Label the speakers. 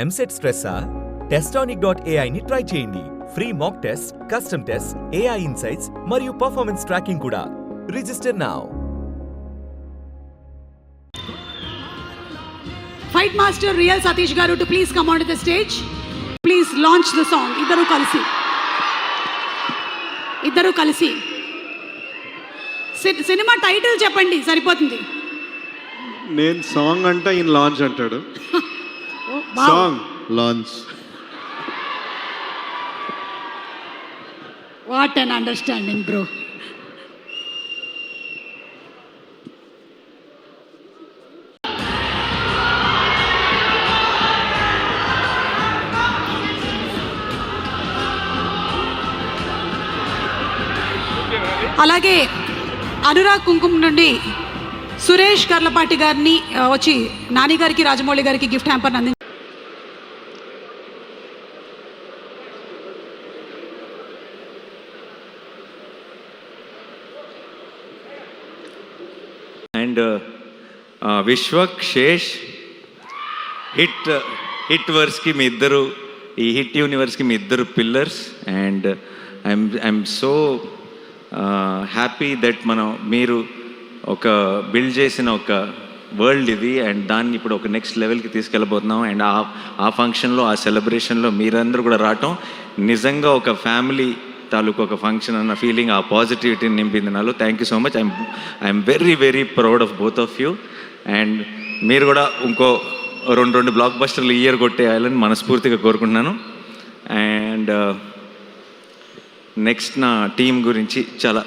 Speaker 1: EAMCET స్ట్రెస్సా? Testonic.ai ని try చేయండి. Free mock test, custom test, AI insights మరియు పర్ఫార్మెన్స్ ట్రాకింగ్ కూడా. Register now.
Speaker 2: Fight Master Real Satish Garu to please come onto the stage. Please launch the song. ఇద్దరు కలిసి cinema title చెప్పండి సరిపోతుంది.
Speaker 3: నేను song అంటే ఈయన లాంచ్ అంటాడు. Song launch.
Speaker 2: What an understanding bro. అలాగే అనురాగ్ కుంకుమ నుండి సురేష్ కర్లపాటి గారిని వచ్చి నాని గారికి రాజమౌళి గారికి గిఫ్ట్ హ్యాంపర్ అంది.
Speaker 4: అండ్ విశ్వక్ శేష్ హిట్ వర్స్కి మీ ఇద్దరు, ఈ హిట్ యూనివర్స్కి మీ ఇద్దరు pillars. And I'm so happy that మీరు ఒక బిల్డ్ చేసిన ఒక వరల్డ్ ఇది, అండ్ దాన్ని ఇప్పుడు ఒక నెక్స్ట్ లెవెల్కి తీసుకెళ్ళబోతున్నాం. అండ్ ఆ ఫంక్షన్లో, ఆ సెలబ్రేషన్లో మీరందరూ కూడా రావటం నిజంగా ఒక ఫ్యామిలీ తాలూకు ఒక ఫంక్షన్ అన్న ఫీలింగ్, ఆ పాజిటివిటీని నింపింది నాలో. Thank you so much. I'm very very proud of both of you. And మీరు కూడా ఇంకో రెండు బ్లాక్ బస్టర్లు ఇయర్ కొట్టేయాలని మనస్ఫూర్తిగా కోరుకుంటున్నాను. అండ్ నెక్స్ట్ నా టీం గురించి చాలా